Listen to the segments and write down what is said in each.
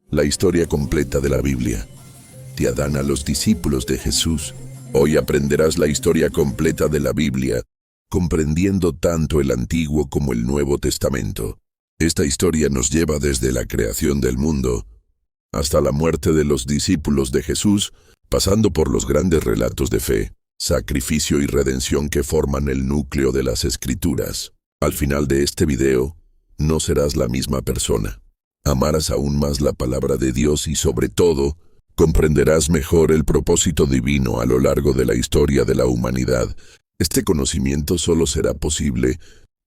La historia completa de la Biblia. De Adán a los discípulos de Jesús. Hoy aprenderás la historia completa de la Biblia, comprendiendo tanto el Antiguo como el Nuevo Testamento. Esta historia nos lleva desde la creación del mundo hasta la muerte de los discípulos de Jesús, pasando por los grandes relatos de fe, sacrificio y redención que forman el núcleo de las Escrituras. Al final de este video, no serás la misma persona. Amarás aún más la palabra de Dios y, sobre todo, comprenderás mejor el propósito divino a lo largo de la historia de la humanidad. Este conocimiento solo será posible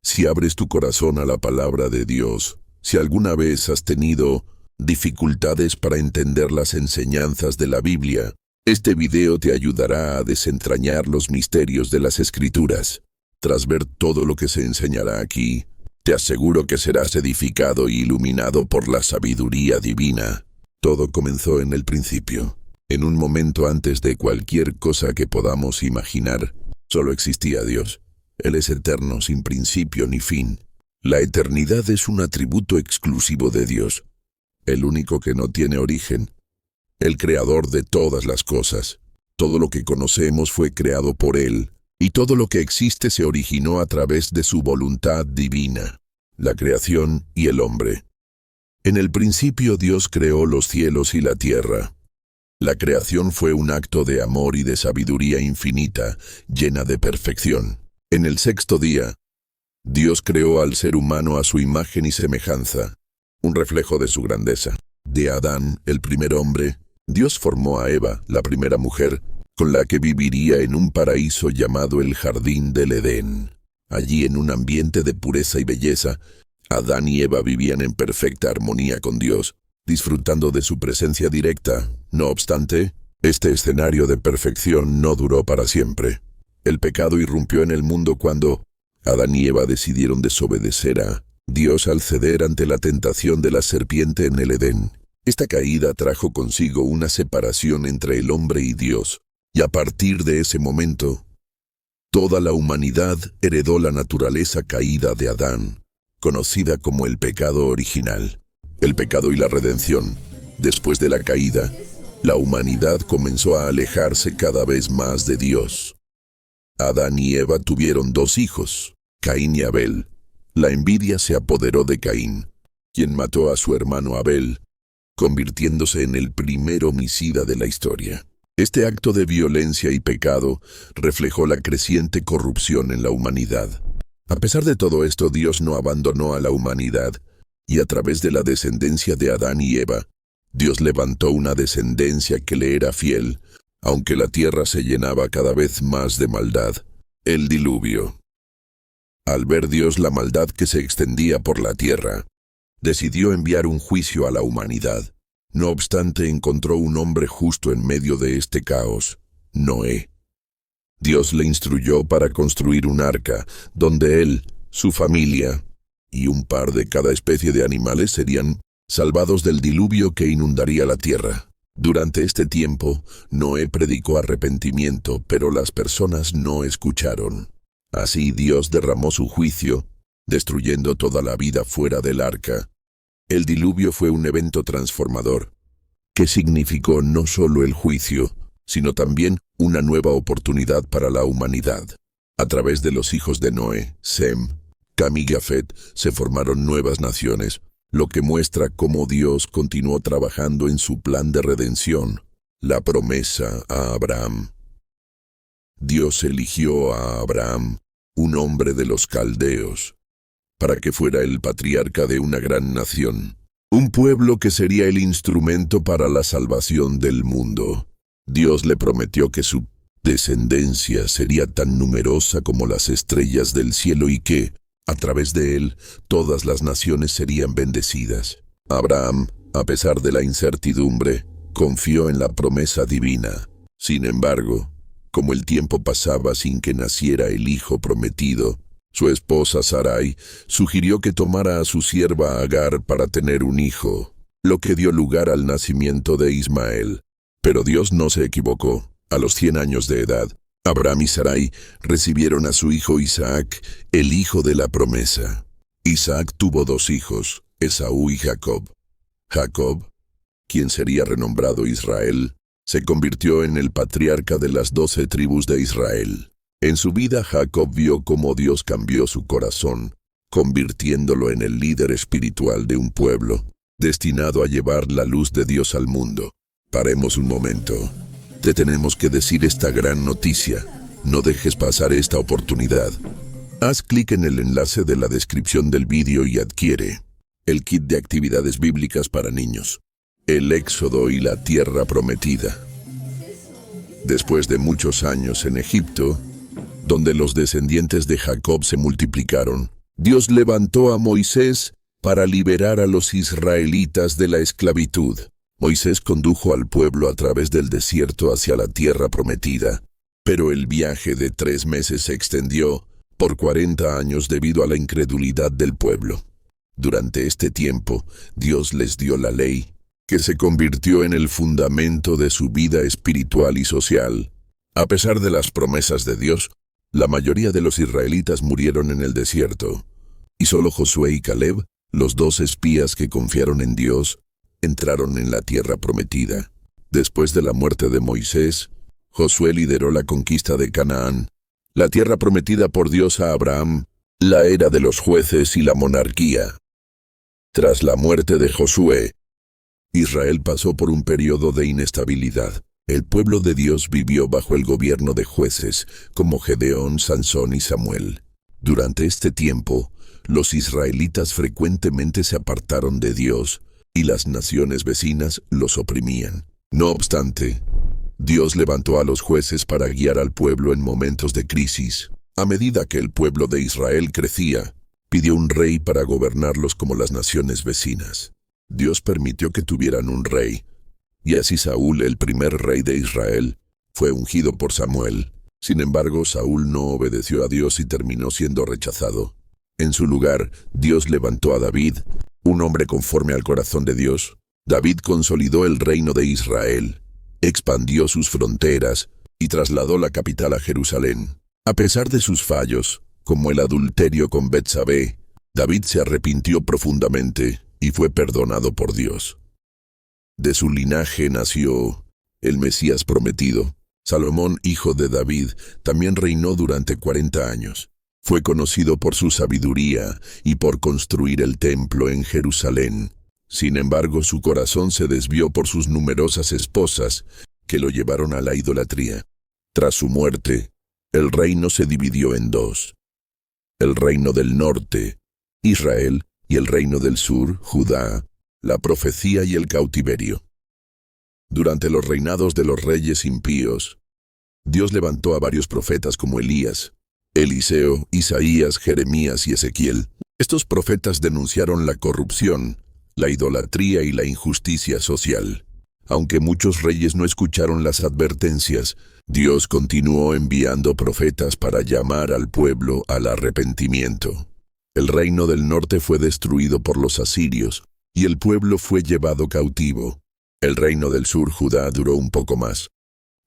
si abres tu corazón a la palabra de Dios. Si alguna vez has tenido dificultades para entender las enseñanzas de la Biblia, este video te ayudará a desentrañar los misterios de las Escrituras. Tras ver todo lo que se enseñará aquí, te aseguro que serás edificado y iluminado por la sabiduría divina. Todo comenzó en el principio. En un momento antes de cualquier cosa que podamos imaginar, solo existía Dios. Él es eterno, sin principio ni fin. La eternidad es un atributo exclusivo de Dios, el único que no tiene origen, el creador de todas las cosas. Todo lo que conocemos fue creado por Él, y todo lo que existe se originó a través de su voluntad divina, la creación y el hombre. En el principio Dios creó los cielos y la tierra. La creación fue un acto de amor y de sabiduría infinita, llena de perfección. En el sexto día, Dios creó al ser humano a su imagen y semejanza, un reflejo de su grandeza. De Adán, el primer hombre, Dios formó a Eva, la primera mujer, con la que viviría en un paraíso llamado el Jardín del Edén. Allí, en un ambiente de pureza y belleza, Adán y Eva vivían en perfecta armonía con Dios, disfrutando de su presencia directa. No obstante, este escenario de perfección no duró para siempre. El pecado irrumpió en el mundo cuando Adán y Eva decidieron desobedecer a Dios al ceder ante la tentación de la serpiente en el Edén. Esta caída trajo consigo una separación entre el hombre y Dios, y a partir de ese momento, toda la humanidad heredó la naturaleza caída de Adán, conocida como el pecado original. El pecado y la redención. Después de la caída, la humanidad comenzó a alejarse cada vez más de Dios. Adán y Eva tuvieron dos hijos, Caín y Abel. La envidia se apoderó de Caín, quien mató a su hermano Abel, convirtiéndose en el primer homicida de la historia. Este acto de violencia y pecado reflejó la creciente corrupción en la humanidad. A pesar de todo esto, Dios no abandonó a la humanidad, y a través de la descendencia de Adán y Eva, Dios levantó una descendencia que le era fiel, aunque la tierra se llenaba cada vez más de maldad. El diluvio. Al ver Dios la maldad que se extendía por la tierra, decidió enviar un juicio a la humanidad. No obstante, encontró un hombre justo en medio de este caos, Noé. Dios le instruyó para construir un arca, donde él, su familia y un par de cada especie de animales serían salvados del diluvio que inundaría la tierra. Durante este tiempo, Noé predicó arrepentimiento, pero las personas no escucharon. Así Dios derramó su juicio, destruyendo toda la vida fuera del arca. El diluvio fue un evento transformador, que significó no solo el juicio, sino también una nueva oportunidad para la humanidad. A través de los hijos de Noé, Sem, Cam y Jafet, se formaron nuevas naciones, lo que muestra cómo Dios continuó trabajando en su plan de redención, la promesa a Abraham. Dios eligió a Abraham, un hombre de los caldeos, para que fuera el patriarca de una gran nación, un pueblo que sería el instrumento para la salvación del mundo. Dios le prometió que su descendencia sería tan numerosa como las estrellas del cielo y que, a través de él, todas las naciones serían bendecidas. Abraham, a pesar de la incertidumbre, confió en la promesa divina. Sin embargo, como el tiempo pasaba sin que naciera el hijo prometido, su esposa Sarai sugirió que tomara a su sierva Agar para tener un hijo, lo que dio lugar al nacimiento de Ismael. Pero Dios no se equivocó. A los 100 años de edad, Abraham y Sarai recibieron a su hijo Isaac, el hijo de la promesa. Isaac tuvo dos hijos, Esaú y Jacob. Jacob quien sería renombrado Israel, se convirtió en el patriarca de las 12 tribus de Israel. En su vida, Jacob vio cómo Dios cambió su corazón, convirtiéndolo en el líder espiritual de un pueblo, destinado a llevar la luz de Dios al mundo. Paremos un momento. Te tenemos que decir esta gran noticia. No dejes pasar esta oportunidad. Haz clic en el enlace de la descripción del vídeo y adquiere el kit de actividades bíblicas para niños, el Éxodo y la Tierra Prometida. Después de muchos años en Egipto, donde los descendientes de Jacob se multiplicaron, Dios levantó a Moisés para liberar a los israelitas de la esclavitud. Moisés condujo al pueblo a través del desierto hacia la Tierra Prometida, pero el viaje de 3 meses se extendió por 40 años debido a la incredulidad del pueblo. Durante este tiempo, Dios les dio la ley, que se convirtió en el fundamento de su vida espiritual y social. A pesar de las promesas de Dios, la mayoría de los israelitas murieron en el desierto, y solo Josué y Caleb, los 2 espías que confiaron en Dios, entraron en la Tierra Prometida. Después de la muerte de Moisés, Josué lideró la conquista de Canaán, la tierra prometida por Dios a Abraham, la era de los jueces y la monarquía. Tras la muerte de Josué, Israel pasó por un periodo de inestabilidad. El pueblo de Dios vivió bajo el gobierno de jueces como Gedeón, Sansón y Samuel. Durante este tiempo, los israelitas frecuentemente se apartaron de Dios y las naciones vecinas los oprimían. No obstante, Dios levantó a los jueces para guiar al pueblo en momentos de crisis. A medida que el pueblo de Israel crecía, pidió un rey para gobernarlos como las naciones vecinas. Dios permitió que tuvieran un rey, y así Saúl, el primer rey de Israel, fue ungido por Samuel. Sin embargo, Saúl no obedeció a Dios y terminó siendo rechazado. En su lugar, Dios levantó a David, un hombre conforme al corazón de Dios. David consolidó el reino de Israel, expandió sus fronteras y trasladó la capital a Jerusalén. A pesar de sus fallos, como el adulterio con Betsabé, David se arrepintió profundamente y fue perdonado por Dios. De su linaje nació el Mesías prometido. Salomón, hijo de David, también reinó durante 40 años. Fue conocido por su sabiduría y por construir el templo en Jerusalén. Sin embargo, su corazón se desvió por sus numerosas esposas, que lo llevaron a la idolatría. Tras su muerte, el reino se dividió en 2. El reino del norte, Israel, y el reino del sur, Judá, la profecía y el cautiverio. Durante los reinados de los reyes impíos, Dios levantó a varios profetas como Elías, Eliseo, Isaías, Jeremías y Ezequiel. Estos profetas denunciaron la corrupción, la idolatría y la injusticia social. Aunque muchos reyes no escucharon las advertencias, Dios continuó enviando profetas para llamar al pueblo al arrepentimiento. El reino del norte fue destruido por los asirios, y el pueblo fue llevado cautivo. El reino del sur, Judá, duró un poco más,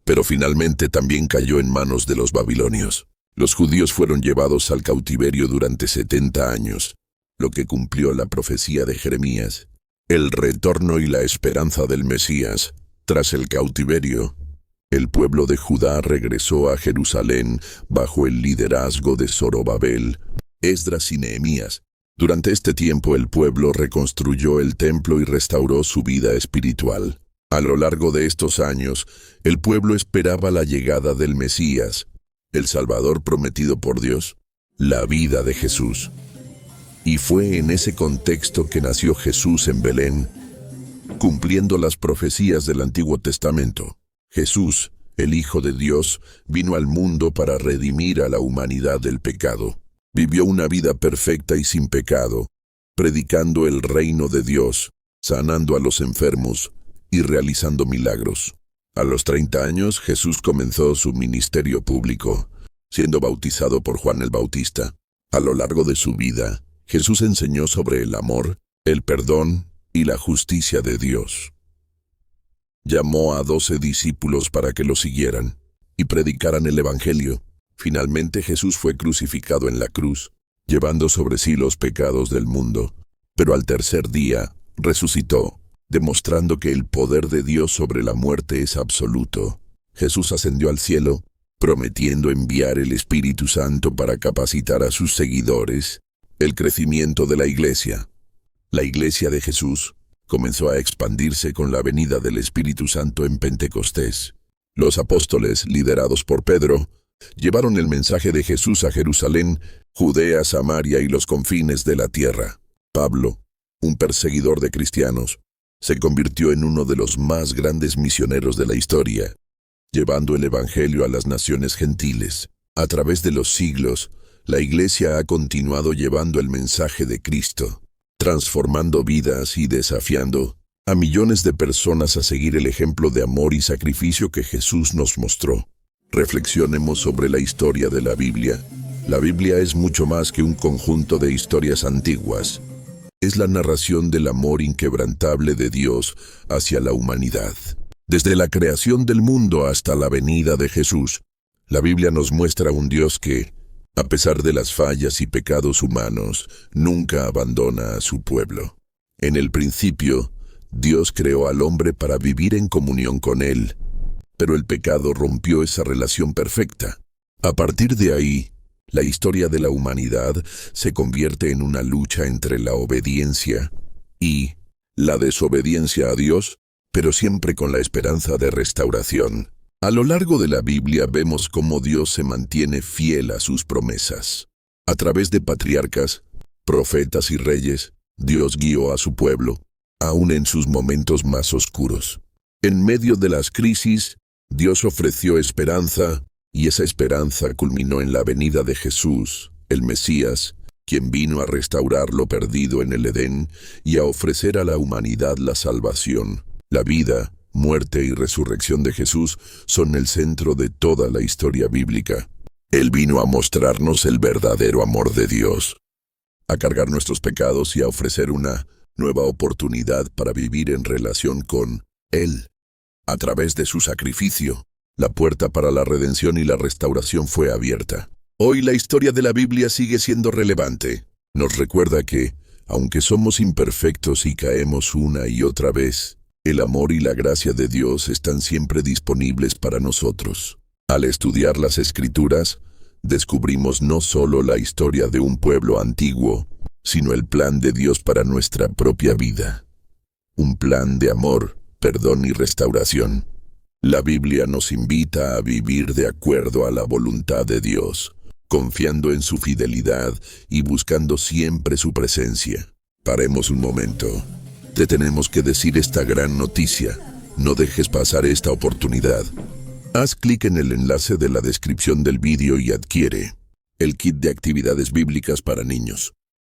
pero finalmente también cayó en manos de los babilonios. Los judíos fueron llevados al cautiverio durante 70 años, lo que cumplió la profecía de Jeremías, el retorno y la esperanza del Mesías. Tras el cautiverio, el pueblo de Judá regresó a Jerusalén bajo el liderazgo de Zorobabel, Esdras y Nehemías. Durante este tiempo el pueblo reconstruyó el templo y restauró su vida espiritual. A lo largo de estos años, el pueblo esperaba la llegada del Mesías, el Salvador prometido por Dios, la vida de Jesús. Y fue en ese contexto que nació Jesús en Belén, cumpliendo las profecías del Antiguo Testamento. Jesús, el Hijo de Dios, vino al mundo para redimir a la humanidad del pecado. Vivió una vida perfecta y sin pecado, predicando el reino de Dios, sanando a los enfermos y realizando milagros. A los 30 años, Jesús comenzó su ministerio público, siendo bautizado por Juan el Bautista. A lo largo de su vida, Jesús enseñó sobre el amor, el perdón y la justicia de Dios. Llamó a 12 discípulos para que lo siguieran y predicaran el Evangelio. Finalmente Jesús fue crucificado en la cruz, llevando sobre sí los pecados del mundo, pero al tercer día resucitó. demostrando que el poder de Dios sobre la muerte es absoluto. Jesús ascendió al cielo, prometiendo enviar el Espíritu Santo para capacitar a sus seguidores. El crecimiento de la Iglesia. La Iglesia de Jesús comenzó a expandirse con la venida del Espíritu Santo en Pentecostés. Los apóstoles, liderados por Pedro, llevaron el mensaje de Jesús a Jerusalén, Judea, Samaria y los confines de la tierra. Pablo, un perseguidor de cristianos, se convirtió en uno de los más grandes misioneros de la historia, llevando el Evangelio a las naciones gentiles. A través de los siglos, la Iglesia ha continuado llevando el mensaje de Cristo, transformando vidas y desafiando a millones de personas a seguir el ejemplo de amor y sacrificio que Jesús nos mostró. Reflexionemos sobre la historia de la Biblia. La Biblia es mucho más que un conjunto de historias antiguas. Es la narración del amor inquebrantable de Dios hacia la humanidad. Desde la creación del mundo hasta la venida de Jesús, la Biblia nos muestra un Dios que, a pesar de las fallas y pecados humanos, nunca abandona a su pueblo. En el principio, Dios creó al hombre para vivir en comunión con él, pero el pecado rompió esa relación perfecta. A partir de ahí, la historia de la humanidad se convierte en una lucha entre la obediencia y la desobediencia a Dios, pero siempre con la esperanza de restauración. A lo largo de la Biblia vemos cómo Dios se mantiene fiel a sus promesas. A través de patriarcas, profetas y reyes, Dios guió a su pueblo, aún en sus momentos más oscuros. En medio de las crisis, Dios ofreció esperanza, y esa esperanza culminó en la venida de Jesús, el Mesías, quien vino a restaurar lo perdido en el Edén y a ofrecer a la humanidad la salvación. La vida, muerte y resurrección de Jesús son el centro de toda la historia bíblica. Él vino a mostrarnos el verdadero amor de Dios, a cargar nuestros pecados y a ofrecer una nueva oportunidad para vivir en relación con Él. A través de su sacrificio, la puerta para la redención y la restauración fue abierta. Hoy la historia de la Biblia sigue siendo relevante. Nos recuerda que, aunque somos imperfectos y caemos una y otra vez, el amor y la gracia de Dios están siempre disponibles para nosotros. Al estudiar las Escrituras, descubrimos no solo la historia de un pueblo antiguo, sino el plan de Dios para nuestra propia vida. Un plan de amor, perdón y restauración. La Biblia nos invita a vivir de acuerdo a la voluntad de Dios, confiando en su fidelidad y buscando siempre su presencia. Paremos un momento. Te tenemos que decir esta gran noticia. No dejes pasar esta oportunidad. Haz clic en el enlace de la descripción del vídeo y adquiere el kit de actividades bíblicas para niños.